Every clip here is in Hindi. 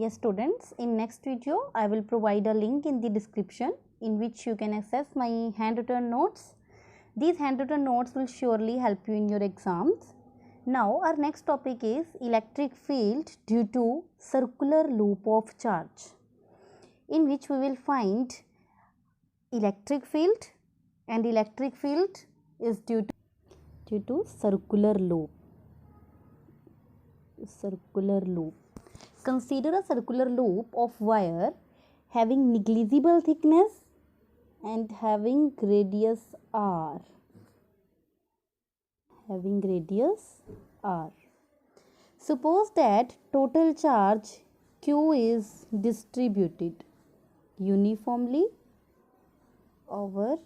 Yes students, in next video I will provide a link in the description in which you can access my handwritten notes. These handwritten notes will surely help you in your exams. Now our next topic is electric field due to circular loop of charge, in which we will find electric field, and electric field is due to circular loop. Consider a circular loop of wire having negligible thickness and having radius r. Suppose that total charge Q is distributed uniformly over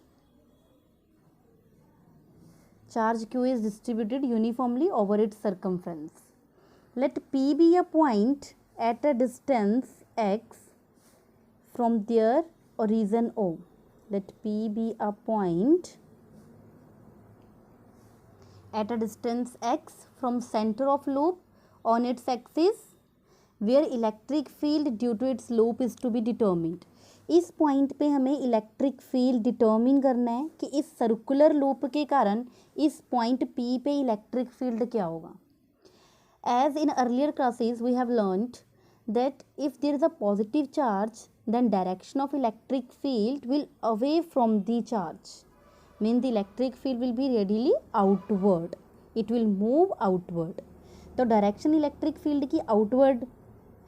its circumference. Let P be a point at a distance x from their origin O. Let P be a point at a distance x from center of loop on its axis where electric field due to its loop is to be determined. इस पॉइंट पे हमें इलेक्ट्रिक फील्ड डिटर्मिन करना है कि इस सर्कुलर लूप के कारण इस पॉइंट P पे इलेक्ट्रिक फील्ड क्या होगा. As in earlier classes we have learnt that if there is a positive charge then direction of electric field will away from the charge, mean the electric field will be readily outward, it will move outward. तो डायरेक्शन इलेक्ट्रिक फील्ड की आउटवर्ड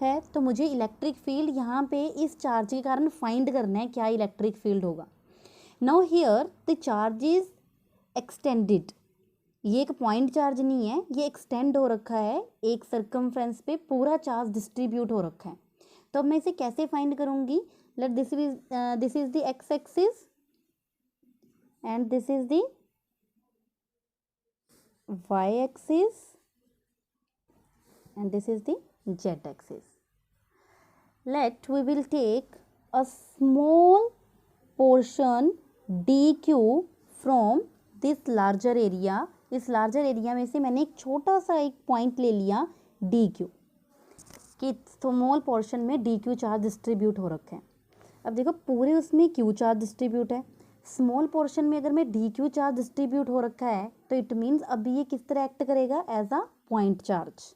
है, तो मुझे इलेक्ट्रिक फील्ड यहाँ पे इस चार्ज के कारण फाइंड करना है क्या इलेक्ट्रिक फील्ड होगा. Now here the charge is extended. ये एक पॉइंट चार्ज नहीं है, ये एक्सटेंड हो रखा है एक सर्कमफ्रेंस पे, पूरा चार्ज डिस्ट्रीब्यूट हो रखा है. तो अब मैं इसे कैसे फाइंड करूँगी. Let this is the X axis and this is the Y axis and this is the z axis. Let we will take a small portion dq from this larger area. इस लार्जर एरिया में से मैंने एक छोटा सा एक पॉइंट ले लिया dq, कि स्मॉल पोर्शन में dq चार्ज डिस्ट्रीब्यूट हो रखा है. अब देखो पूरे उसमें q चार्ज डिस्ट्रीब्यूट है, स्मॉल पोर्शन में अगर मैं dq चार्ज डिस्ट्रीब्यूट हो रखा है तो इट मीन्स अभी ये किस तरह एक्ट करेगा, एज अ पॉइंट चार्ज.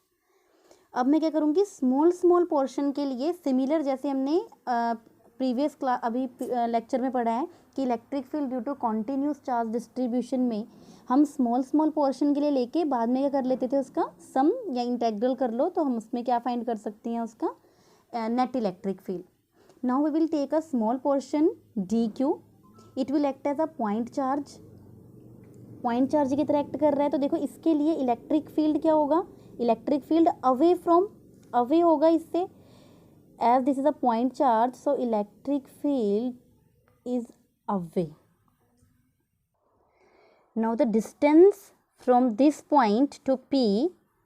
अब मैं क्या करूँगी, स्मॉल पोर्शन के लिए सिमिलर जैसे हमने प्रीवियस क्लास अभी लेक्चर में पढ़ा है कि electric field due to continuous charge distribution में हम स्मॉल पोर्शन के लिए लेके बाद में क्या कर लेते थे, उसका सम या इंटेग्रल कर लो तो हम उसमें क्या फाइंड कर सकते हैं, उसका net electric field. Now we will take a small portion dq, it will act as a point charge की तरह एक्ट कर रहा है. तो देखो इसके लिए इलेक्ट्रिक फील्ड क्या होगा, इलेक्ट्रिक फील्ड अवे होगा इससे, as this is a point charge so electric field is away. Now the distance from this point to P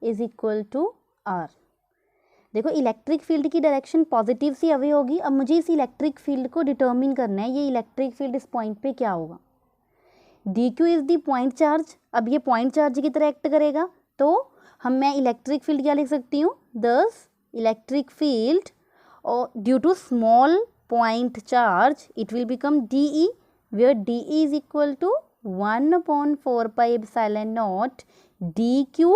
is equal to R. देखो इलेक्ट्रिक फील्ड की डायरेक्शन पॉजिटिव से अवे होगी. अब मुझे इस इलेक्ट्रिक फील्ड को डिटर्मिन करना है, ये इलेक्ट्रिक फील्ड इस पॉइंट पे क्या होगा. dq is the point charge, अब ये पॉइंट चार्ज की तरह एक्ट करेगा तो मैं इलेक्ट्रिक फील्ड क्या लिख सकती हूँ, दस इलेक्ट्रिक फील्ड और due to small point charge it will become DE, where DE is equal to 1/4 pi epsilon naught dq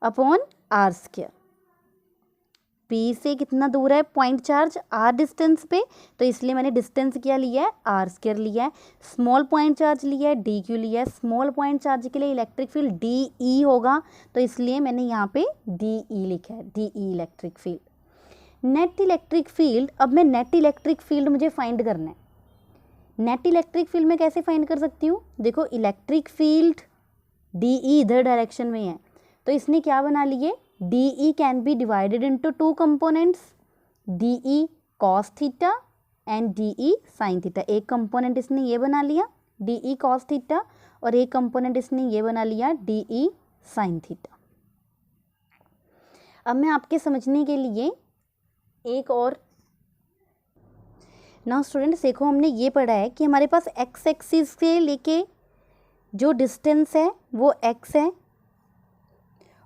upon r square. P से कितना दूर है पॉइंट चार्ज, r डिस्टेंस पे, तो इसलिए मैंने डिस्टेंस क्या लिया है, r स्क्वायर लिया है. स्मॉल पॉइंट चार्ज लिया है, dq लिया है. स्मॉल पॉइंट चार्ज के लिए इलेक्ट्रिक फील्ड DE होगा, तो इसलिए मैंने यहाँ पे DE लिखा है, DE electric field. Net electric field, अब मैं नेट इलेक्ट्रिक फील्ड मुझे फाइंड करना है. नेट इलेक्ट्रिक फील्ड में कैसे फाइंड कर सकती हूँ, देखो इलेक्ट्रिक फील्ड DE इधर डायरेक्शन में है, तो इसने क्या बना लिए, DE can be divided into two components, DE cos theta and DE sin theta. एक कंपोनेंट इसने ये बना लिया DE cos theta और एक कंपोनेंट इसने ये बना लिया DE sin theta. अब मैं आपके समझने के लिए एक और, नाउ स्टूडेंट्स देखो हमने ये पढ़ा है कि हमारे पास x एक्सिस से लेके जो डिस्टेंस है वो x है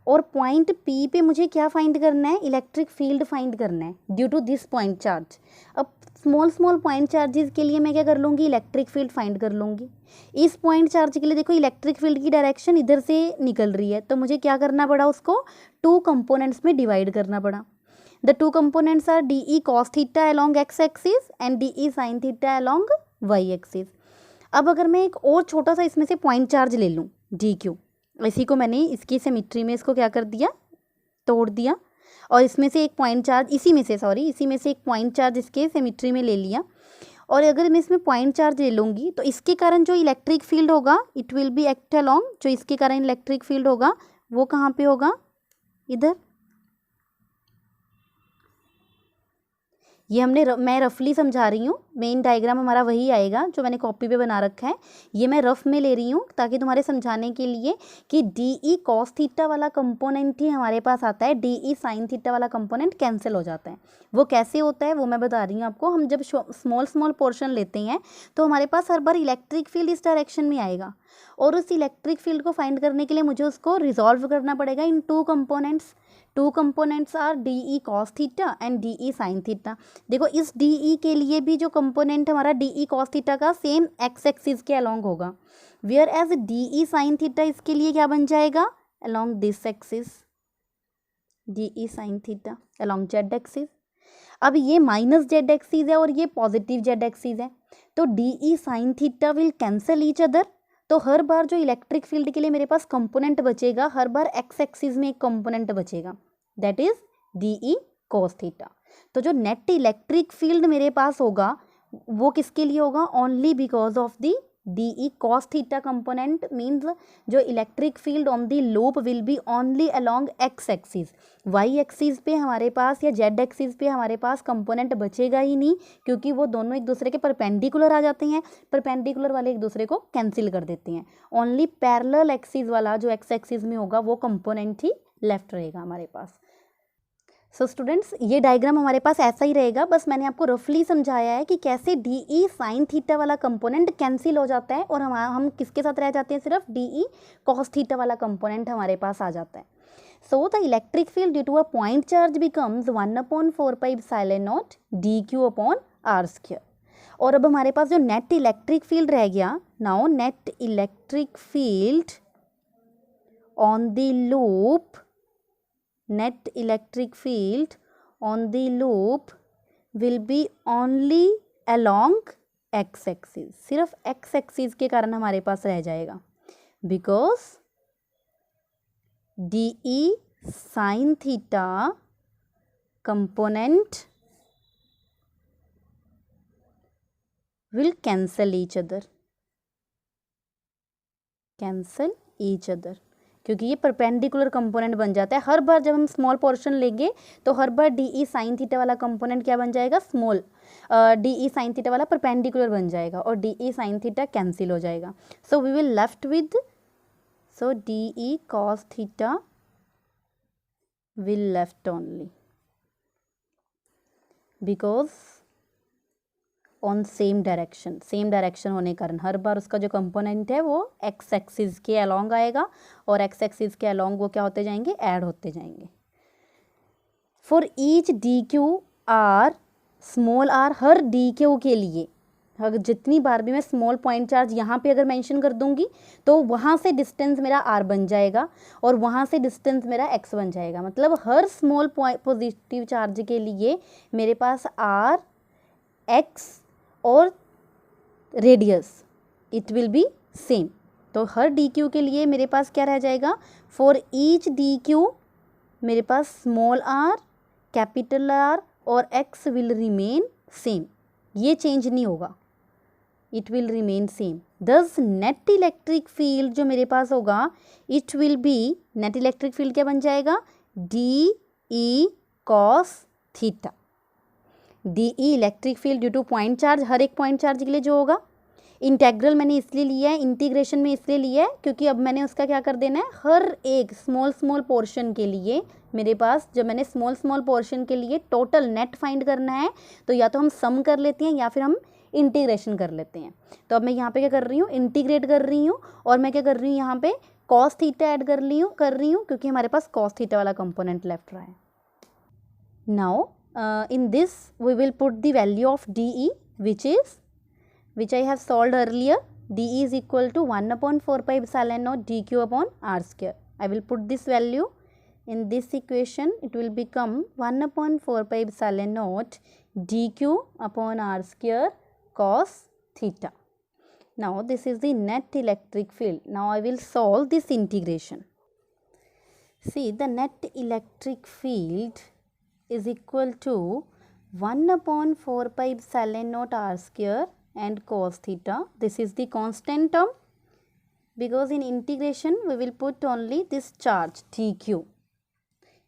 और पॉइंट P पे मुझे क्या फाइंड करना है, इलेक्ट्रिक फील्ड फाइंड करना है due to this point charge. अब स्मॉल स्मॉल पॉइंट चार्जेस के लिए मैं क्या कर लूँगी, इलेक्ट्रिक फील्ड फाइंड कर लूँगी। इस पॉइंट चार्ज के लिए देखो इलेक्ट्रिक फील्ड की डायरेक्शन इधर से निकल रही है, तो मुझे क्या करना पड़ा, उसको 2 कंपोनेंट्स में डिवाइड करना पड़ा। The 2 components are DE cos theta along x axis and DE sin theta along y axis. अब अगर मैं एक और छोटा सा इसमें से पॉइंट चार्ज ले लूँ DQ, इसी को मैंने इसकी सिमेट्री में इसको क्या कर दिया, तोड़ दिया, और इसमें से एक पॉइंट चार्ज इसी में से एक पॉइंट चार्ज इसके सिमेट्री में ले लिया, और अगर मैं इसमें पॉइंट चार्ज ले लूँगी तो इसके कारण जो इलेक्ट्रिक फील्ड होगा it will B act along, जो इसके कारण इलेक्ट्रिक फील्ड होगा वो कहाँ पे होगा, इधर। ये मैं रफली समझा रही हूँ, मेन डायग्राम हमारा वही आएगा जो मैंने कॉपी पे बना रखा है, ये मैं रफ में ले रही हूँ ताकि तुम्हारे समझाने के लिए कि DE cos थीटा वाला कंपोनेंट ही हमारे पास आता है, DE sin थीटा वाला कंपोनेंट कैंसिल हो जाता है। वो कैसे होता है वो मैं बता रही हूँ आपको। हम जब स्मॉल स्मॉल पोर्शन लेते हैं तो हमारे पास हर बार इलेक्ट्रिक फील्ड इस डायरेक्शन में आएगा, और उस इलेक्ट्रिक फील्ड को फाइंड करने के लिए मुझे उसको रिजॉल्व करना पड़ेगा in 2 components. 2 components are DE cos theta and DE sin theta. देखो इस DE के लिए भी जो कंपोनेंट हमारा DE cos थीटा का सेम x एक्सिस के अलोंग होगा, where as DE sin theta इसके लिए क्या बन जाएगा, along this axis, DE sin theta along z axis. अब ये माइनस z एक्सिस है और ये पॉजिटिव z एक्सिस है, तो DE sin theta will cancel each other. तो हर बार जो इलेक्ट्रिक फील्ड के लिए मेरे पास कंपोनेंट बचेगा, हर बार x एक्सिस में एक कंपोनेंट बचेगा, that is DE cos theta. तो जो नेट इलेक्ट्रिक फील्ड मेरे पास होगा वो किसके लिए होगा, only because of the DE cos theta component, means जो electric field on the loop will be only along x axis. y axis पे हमारे पास या z एक्सिस पे हमारे पास कंपोनेंट बचेगा ही नहीं, क्योंकि वो दोनों एक दूसरे के परपेंडिकुलर आ जाते हैं, परपेंडिकुलर वाले एक दूसरे को कैंसिल कर देते हैं। ओनली पैरेलल एक्सिस वाला जो x एक्सिस में होगा वो कंपोनेंट ही लेफ्ट रहेगा हमारे पास। सो स्टूडेंट्स ये डायग्राम हमारे पास ऐसा ही रहेगा, बस मैंने आपको रफली समझाया है कि कैसे DE sin थीटा वाला कंपोनेंट कैंसिल हो जाता है और हम किसके साथ रह जाते हैं, सिर्फ DE cos थीटा वाला कंपोनेंट हमारे पास आ जाता है। So the electric field due to a point charge becomes 1/4 pi epsilon naught DQ upon R square. और अब हमारे पास जो नेट इलेक्ट्रिक फील्ड रह गया, now net electric field on the loop, net electric field on the loop will be only along x axis, सिर्फ x axis के कारण हमारे पास रह जाएगा, because DE sin theta component will cancel each other, क्योंकि ये परपेंडिकुलर कंपोनेंट बन जाता है। हर बार जब हम स्मॉल पोर्शन लेंगे तो हर बार DE sin थीटा वाला कंपोनेंट क्या बन जाएगा, स्मॉल DE sin थीटा वाला परपेंडिकुलर बन जाएगा और DE sin थीटा कैंसिल हो जाएगा। So we will left with, so DE cos theta will left only because on same direction होने के कारण हर बार उसका जो कंपोनेंट है वो x एक्सिस के अलोंग आएगा और x एक्सिस के अलोंग वो क्या होते जाएंगे, ऐड होते जाएंगे। For each DQ R small r, her DQ के लिए अगर जितनी बार भी मैं स्मॉल पॉइंट चार्ज यहाँ पे अगर मेंशन कर दूंगी तो वहाँ से डिस्टेंस मेरा r बन जाएगा और वहाँ से डिस्टेंस मेरा x बन जाएगा। मतलब हर स्मॉल पॉजिटिव चार्ज के लिए मेरे पास r, x और radius it will B same. तो हर DQ के लिए मेरे पास क्या रह जाएगा, फॉर ईच DQ मेरे पास स्मॉल r, कैपिटल R और x विल रिमेन सेम, ये चेंज नहीं होगा, it will remain same. Thus net electric field जो मेरे पास होगा it will be, net electric field क्या बन जाएगा, DE cos theta. DE electric field due to point charge, हर एक पॉइंट चार्ज के लिए जो होगा। इंटेग्रल मैंने इसलिए लिया है, इंटीग्रेशन में इसलिए लिया है क्योंकि अब मैंने उसका क्या कर देना है, हर एक स्मॉल पोर्शन के लिए मेरे पास, जब मैंने स्मॉल पोर्शन के लिए टोटल नेट फाइंड करना है तो या तो हम सम कर लेते हैं या फिर हम इंटीग्रेशन कर लेते हैं। तो अब मैं यहाँ पे क्या कर रही हूँ, इंटीग्रेट कर रही हूँ और मैं क्या कर रही हूँ, यहाँ पे कॉस थीटा ऐड कर रही हूँ क्योंकि हमारे पास कॉस थीटा वाला कंपोनेंट लेफ्ट रहा है. Now in this we will put the value of dE which I have solved earlier. dE is equal to 1 upon 4 pi epsilon naught dq upon r square. I will put this value in this equation. It will become 1 upon 4 pi epsilon naught dq upon r square cos theta. Now this is the net electric field. Now I will solve this integration. See, the net electric field is equal to 1 upon 4 pi epsilon naught r square and cos theta. This is the constant term because in integration we will put only this charge dq.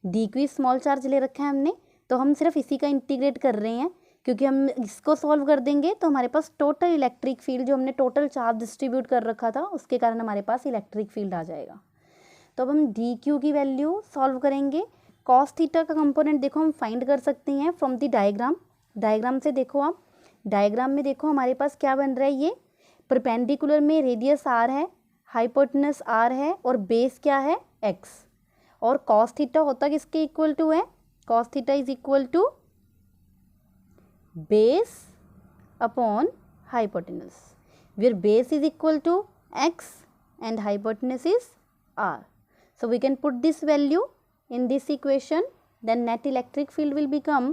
dq small charge ले रखा है हमने, तो हम सिर्फ इसी का इंटीग्रेट कर रहे हैं क्योंकि हम इसको सॉल्व कर देंगे तो हमारे पास टोटल इलेक्ट्रिक फील्ड जो हमने टोटल चार्ज डिस्ट्रीब्यूट कर रखा था उसके कारण हमारे पास इलेक्ट्रिक फील्ड आ जाएगा. तो अब हम dq की वैल्यू सॉल्व करेंगे. कॉस थीटा का कंपोनेंट देखो हम फाइंड कर सकते हैं फ्रॉम द डायग्राम से. देखो आप डायग्राम में देखो हमारे पास क्या बन रहा है. ये परपेंडिकुलर में रेडियस आर है, हाइपोटेनस आर है और बेस क्या है एक्स. और कॉस थीटा होता किसके इक्वल टू है? Cos theta is equal to base upon hypotenuse, where base is equal to X and hypotenuse is r. So we can put this value in this equation. Then net electric field will become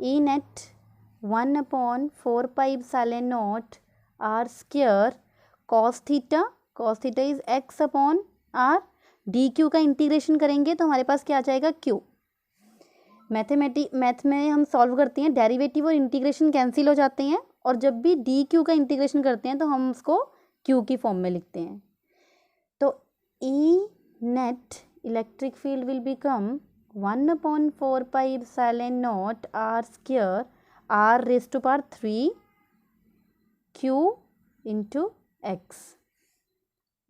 E net 1 upon 4 pi epsilon naught r square cos theta. Cos theta is x upon r. dq का इंटीग्रेशन करेंगे तो हमारे पास क्या आ जाएगा q. मैथ में हम सॉल्व करते हैं, डेरिवेटिव और इंटीग्रेशन कैंसिल हो जाते हैं और जब भी dq का इंटीग्रेशन करते हैं तो हम उसको q की फॉर्म में लिखते हैं. तो E net electric field will become 1 upon 4 pi epsilon naught r square r raised to power 3 q into x,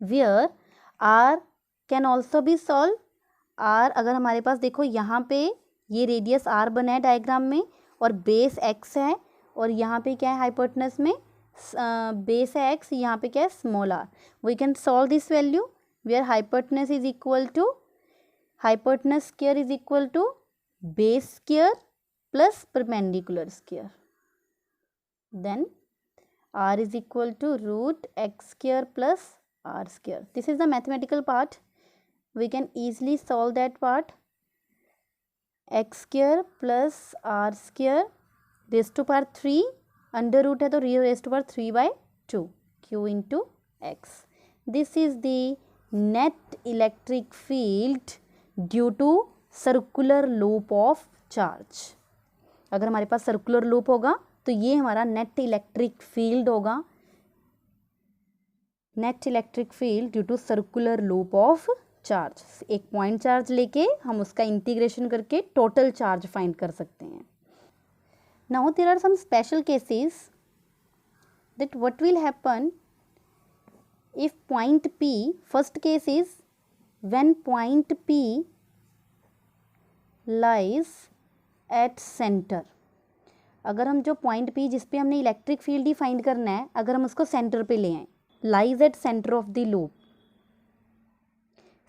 where r can also be solved. r अगर हमारे पास देखो यहाँ पे ये रेडियस r बना है डायग्राम में और बेस x है और यहाँ पे क्या है हाइपोटेनस में बेस है x, यहाँ पे क्या है small r. We can solve this value where hypotenuse is equal to hypotenuse square is equal to base square plus perpendicular square. Then r is equal to root x square plus r square. This is the mathematical part. We can easily solve that part. x square plus r square raised to power 3 under root है तो raised to power 3 by 2 q into x. This is the net electric field due to circular loop of charge. अगर हमारे पास सर्कुलर लूप होगा तो ये हमारा नेट इलेक्ट्रिक फील्ड होगा. Net electric field due to circular loop of charge. एक पॉइंट चार्ज लेके हम उसका इंटीग्रेशन करके टोटल चार्ज फाइंड कर सकते हैं. Now there are some special cases that what will happen if point P, first case is when point P lies at center. अगर हम जो point P जिस पे हमने इलेक्ट्रिक फील्ड ही फाइंड करना है, अगर हम उसको सेंटर पे ले आए, lies at center of the loop.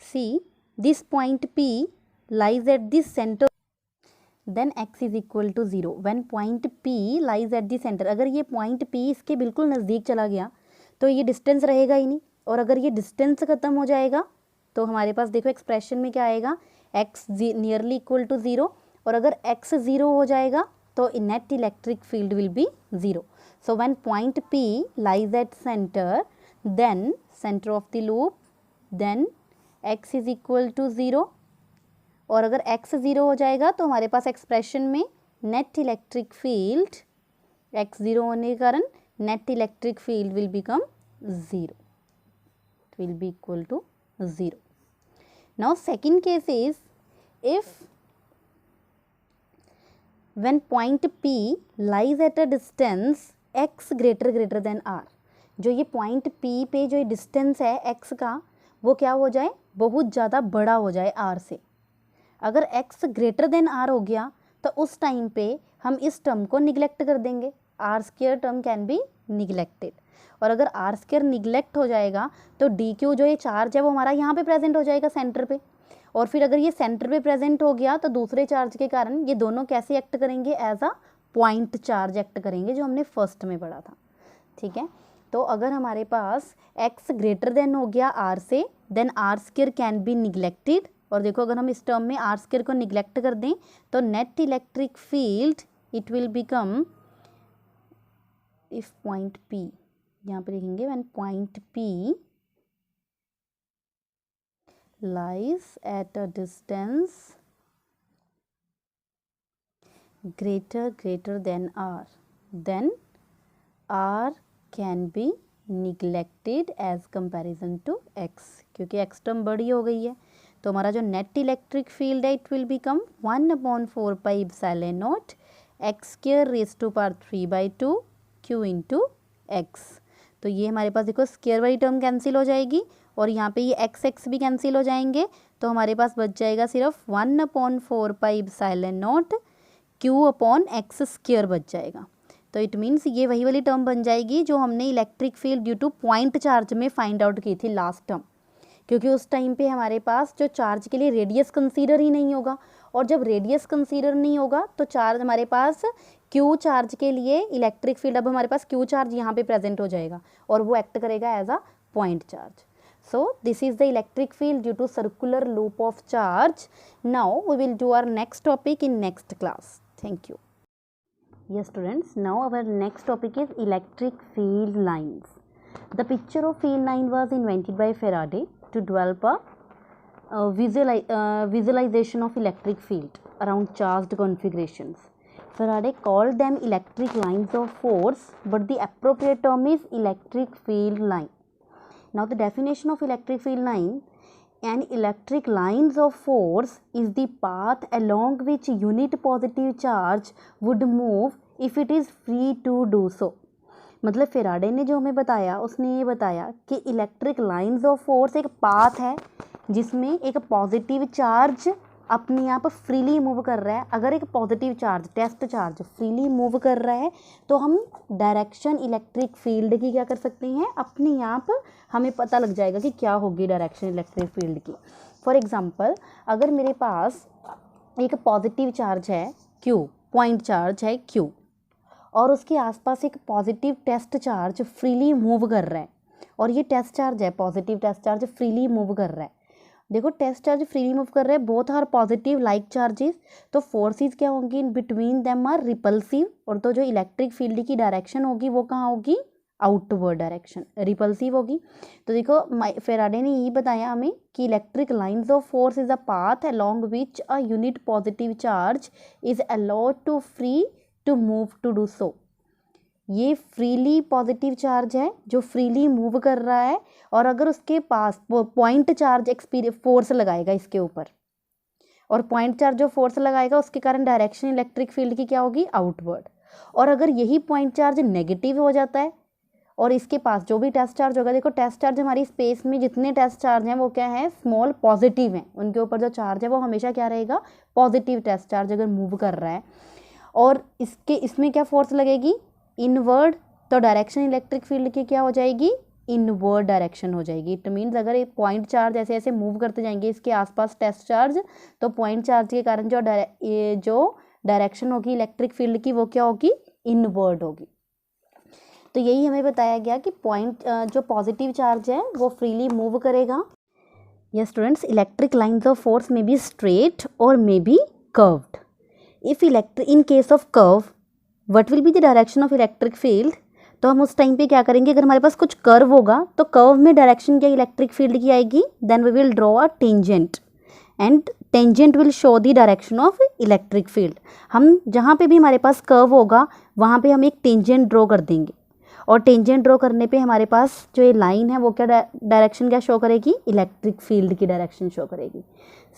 See, this point P lies at the center, then x is equal to 0. When point P lies at the center, अगर ये point P इसके बिल्कुल नज़दीक चला गया तो ये डिस्टेंस रहेगा ही नहीं, और अगर ये डिस्टेंस ख़त्म हो जाएगा तो हमारे पास देखो एक्सप्रेशन में क्या आएगा x नियरली इक्वल टू 0, और अगर x 0 हो जाएगा तो net electric field will be 0. So when point P lies at centre, then centre of the loop, then x is equal to 0, और अगर x 0 हो जाएगा तो हमारे पास एक्सप्रेशन में नेट इलेक्ट्रिक फील्ड x 0 होने के कारण net electric field will become 0. It will be equal to 0. Now second case is if when point P lies at a distance x greater than r. जो ये पॉइंट P पे जो डिस्टेंस है x का वो क्या हो जाए, बहुत ज़्यादा बड़ा हो जाए r से. अगर x ग्रेटर देन r हो गया तो उस टाइम पे हम इस टर्म को निगलेक्ट कर देंगे. r square term can be neglected. और अगर आर स्क्वायर निगलेक्ट हो जाएगा तो डी क्यू जो ये चार्ज है वो हमारा यहाँ पे प्रेजेंट हो जाएगा सेंटर पे, और फिर अगर ये सेंटर पे प्रेजेंट हो गया तो दूसरे चार्ज के कारण ये दोनों कैसे एक्ट करेंगे, as a point charge act करेंगे, जो हमने फर्स्ट में पढ़ा था। ठीक है, तो अगर हमारे पास x ग्रेटर देन हो गया r से, then R square can be neglected. और देखो अगर हम इस टर्म में आर स्क्वायर को निगलेक्ट कर दें तो net electric field it will become, if point P, यहाँ पे लिखेंगे when point P lies at a distance greater than r, then r can be neglected as comparison to x, क्योंकि x टर्म बड़ी हो गई है। तो हमारा जो नेट इलेक्ट्रिक फील्ड है it will become 1/4 pi epsilon naught X square raise to power 3/2 q into X. तो ये हमारे पास देखो स्क्वायर वाली टर्म कैंसिल हो जाएगी और यहाँ पे ये एक्स एक्स भी कैंसिल हो जाएंगे, तो हमारे पास बच जाएगा सिर्फ 1/4 pi epsilon not q upon x square बच जाएगा। तो इट मीन्स ये वही वाली टर्म बन जाएगी जो हमने electric field due to point charge में फाइंड आउट की थी लास्ट टर्म, क्योंकि उस टाइम पे हमारे पास जो चार्ज के लिए रेडियस कंसीडर ही नहीं होगा, और जब रेडियस कंसीडर नहीं होगा तो चार्ज हमारे पास क्यू चार्ज के लिए इलेक्ट्रिक फील्ड, अब हमारे पास क्यू चार्ज यहाँ पे प्रेजेंट हो जाएगा और वो एक्ट करेगा as a point charge. So this is the electric field due to circular loop of charge. Now we will do our next topic in next class. Thank you. Yes students, now our next topic is electric field lines. The picture of field line was invented by Faraday to develop a visualization of electric field around charged configurations. Faraday called them electric lines of force, but the appropriate term is electric field line. Now the definition of electric field line: an electric lines of force is the path along which unit positive charge would move if it is free to do so. मतलब फेराडे ने जो हमें बताया उसने ये बताया कि इलेक्ट्रिक लाइंस ऑफ फोर्स एक पाथ है जिसमें एक पॉजिटिव चार्ज अपने आप फ्रीली मूव कर रहा है। अगर एक positive charge, test charge freely move कर रहा है तो हम डायरेक्शन इलेक्ट्रिक फील्ड की क्या कर सकते हैं, अपने आप हमें पता लग जाएगा कि क्या होगी डायरेक्शन इलेक्ट्रिक फील्ड की। फॉर एग्जांपल, अगर मेरे पास एक पॉजिटिव चार्ज है Q, पॉइंट चार्ज है Q, और उसके आसपास एक positive test charge freely move कर रहा है, और ये टेस्ट चार्ज है, positive test charge freely move कर रहा है। देखो टेस्ट चार्ज फ्रीली मूव कर रहे हैं, both are positive like charges, तो फोर्सेस क्या होंगी in between them are repulsive, और तो जो इलेक्ट्रिक फील्ड की डायरेक्शन होगी वो कहाँ होगी, आउटवर्ड डायरेक्शन, रिपल्सिव होगी। तो देखो फेराडे ने यही बताया हमें कि electric lines of force is a path along which a unit positive charge is allowed to free to move to do so. ये फ्रीली पॉजिटिव चार्ज है जो फ्रीली मूव कर रहा है, और अगर उसके पास पॉइंट चार्ज फोर्स लगाएगा इसके ऊपर, और पॉइंट चार्ज जो फोर्स लगाएगा उसके कारण डायरेक्शन इलेक्ट्रिक फील्ड की क्या होगी, आउटवर्ड। और अगर यही पॉइंट चार्ज नेगेटिव हो जाता है और इसके पास जो भी टेस्ट चार्ज होगा, देखो टेस्ट चार्ज हमारी स्पेस में जितने टेस्ट चार्ज हैं वो क्या है, स्मॉल पॉजिटिव हैं, उनके ऊपर जो चार्ज है वो हमेशा क्या रहेगा, पॉजिटिव टेस्ट चार्ज अगर मूव कर रहा है, और इसमें क्या फोर्स लगेगी, इनवर्ड, तो डायरेक्शन इलेक्ट्रिक फील्ड की क्या हो जाएगी, इनवर्ड डायरेक्शन हो जाएगी। इट मीन्स अगर एक पॉइंट चार्ज ऐसे ऐसे मूव करते जाएंगे इसके आसपास टेस्ट चार्ज, तो पॉइंट चार्ज के कारण जो डायरेक्शन होगी इलेक्ट्रिक फील्ड की वो क्या होगी, इनवर्ड होगी। तो यही हमें बताया गया कि पॉइंट जो पॉजिटिव चार्ज है वो फ्रीली मूव करेगा। Yes students, electric lines of force may be straight और may be curved. If in case of curve, what will be the direction of electric field? तो हम उस टाइम पे क्या करेंगे, अगर हमारे पास कुछ कर्व होगा तो कर्व में डायरेक्शन क्या इलेक्ट्रिक फील्ड की आएगी, then we will draw a tangent and tangent will show the direction of electric field. हम जहाँ पे भी हमारे पास कर्व होगा वहाँ पे हम एक टेंजेंट ड्रॉ कर देंगे, और टेंजेंट ड्रॉ करने पे हमारे पास जो ये लाइन है वो क्या डायरेक्शन क्या शो करेगी, इलेक्ट्रिक फील्ड की डायरेक्शन शो करेगी।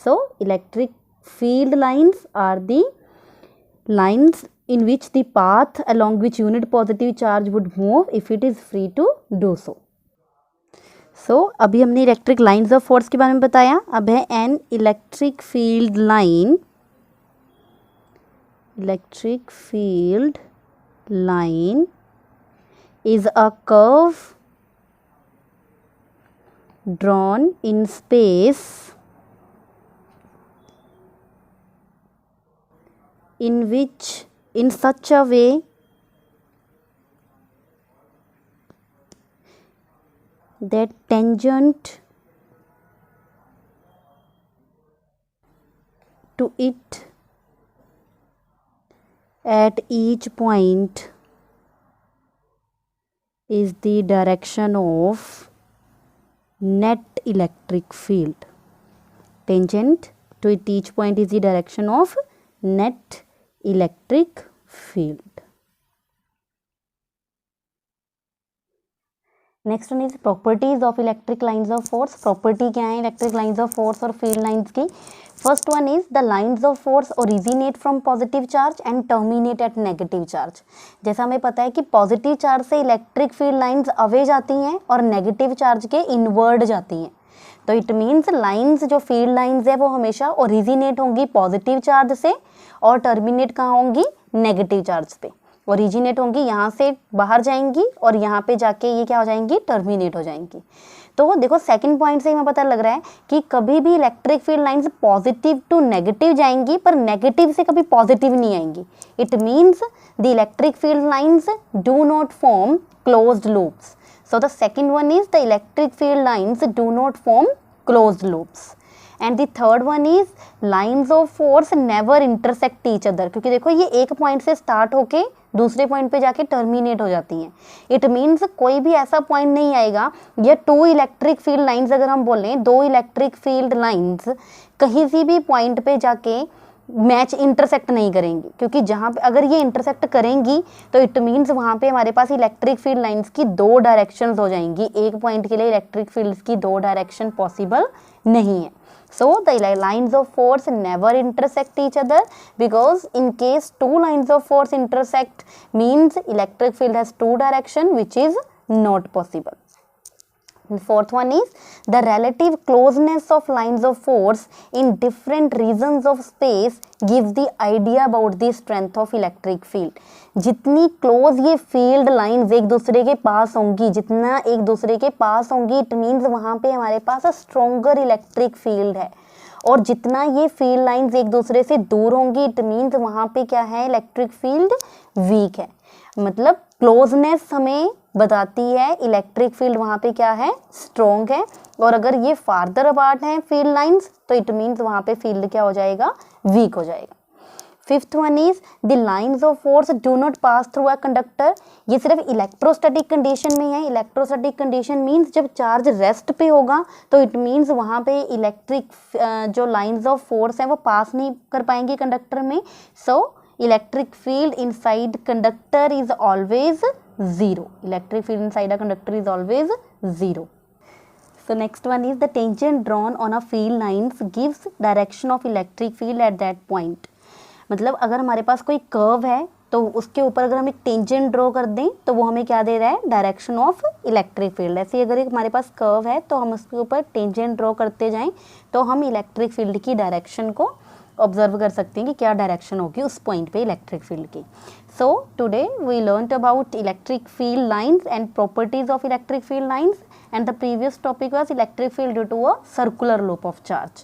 So electric field lines are the lines in which the path along which unit positive charge would move if it is free to do so. So अभी हमने इलेक्ट्रिक लाइंस ऑफ फोर्स के बारे में बताया। अब है an electric field line. Electric field line is a curve drawn in space in such a way that tangent to it at each point is the direction of net electric field. Tangent to it each point is the direction of net electric field. Next one is properties of electric lines of force. Property क्या है इलेक्ट्रिक लाइंस ऑफ फोर्स और फील्ड लाइंस की. First one is the lines of force originate from positive charge and terminate at negative charge. जैसा हमें पता है कि पॉजिटिव चार्ज से इलेक्ट्रिक फील्ड लाइंस अवे जाती हैं और नेगेटिव चार्ज के इनवर्ड जाती हैं. तो इट मीन्स लाइंस जो फील्ड लाइंस है वो हमेशा ओरिजिनेट होंगी पॉजिटिव चार्ज से और टर्मिनेट कहाँ होंगी नेगेटिव चार्ज पे. ओरिजिनेट होंगी यहाँ से बाहर जाएंगी और यहाँ पे जाके ये क्या हो जाएंगी टर्मिनेट हो जाएंगी. तो देखो सेकंड पॉइंट से ही हमें पता लग रहा है कि कभी भी electric field lines positive to negative जाएंगी पर नेगेटिव से कभी पॉजिटिव नहीं आएंगी. It means the electric field lines do not form closed loops. So the second one is the electric field lines do not form closed loops. And the third one is lines of force never intersect each other. क्योंकि देखो ये एक पॉइंट से स्टार्ट होके दूसरे पॉइंट पे जाके टर्मिनेट हो जाती हैं. इट मीन्स कोई भी ऐसा पॉइंट नहीं आएगा या टू इलेक्ट्रिक फील्ड लाइंस अगर हम बोलें दो इलेक्ट्रिक फील्ड लाइंस कहीं सी भी पॉइंट पे जाके मैच इंटरसेक्ट नहीं करेंगी. क्योंकि जहाँ पे अगर ये इंटरसेक्ट करेंगी तो इट मीन्स वहाँ पे हमारे पास इलेक्ट्रिक फील्ड लाइंस की दो डायरेक्शंस हो जाएंगी. एक पॉइंट के लिए इलेक्ट्रिक फील्ड्स की दो डायरेक्शन पॉसिबल नहीं है. So the lines of force never intersect each other because in case two lines of force intersect means electric field has two direction which is not possible. And fourth one is the relative closeness of lines of force in different regions of space gives the idea about the strength of electric field. जितनी क्लोज ये फील्ड लाइंस एक दूसरे के पास होंगी जितना एक दूसरे के पास होंगी इट मीन्स वहाँ पे हमारे पास स्ट्रोंगर इलेक्ट्रिक फील्ड है. और जितना ये फील्ड लाइंस एक दूसरे से दूर होंगी इट मीन्स वहाँ पे क्या है इलेक्ट्रिक फील्ड वीक है. मतलब क्लोजनेस हमें बताती है इलेक्ट्रिक फील्ड वहाँ पे क्या है स्ट्रॉन्ग है. और अगर ये फार्दर अपार्ट है फील्ड लाइंस तो इट मीन्स वहाँ पे फील्ड क्या हो जाएगा वीक हो जाएगा. Fifth one is the lines of force do not pass through a conductor. ये सिर्फ इलेक्ट्रोस्टैटिक कंडीशन में है. इलेक्ट्रोस्टैटिक कंडीशन मीन्स जब चार्ज रेस्ट पे होगा तो इट मीन्स वहाँ पे इलेक्ट्रिक जो लाइंस ऑफ फोर्स है वो पास नहीं कर पाएंगे कंडक्टर में. सो electric field inside conductor is always zero. Electric field inside a conductor is always zero. So next one is the tangent drawn on a field lines gives direction of electric field at that point. मतलब अगर हमारे पास कोई कर्व है तो उसके ऊपर अगर हम एक टेंजेंट ड्रॉ कर दें तो वो हमें क्या दे रहा है डायरेक्शन ऑफ इलेक्ट्रिक फील्ड. ऐसे अगर एक हमारे पास कर्व है तो हम उसके ऊपर टेंजेंट ड्रॉ करते जाएं तो हम इलेक्ट्रिक फील्ड की डायरेक्शन को ऑब्जर्व कर सकते हैं कि क्या डायरेक्शन होगी उस पॉइंट पे इलेक्ट्रिक फील्ड की. So today we learnt about electric field lines and properties of electric field lines, and the previous topic was electric field due to a circular loop of charge.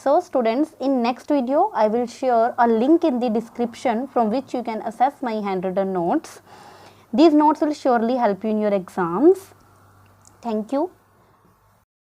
So students, in next video I will share a link in the description from which you can access my handwritten notes. These notes will surely help you in your exams. Thank you.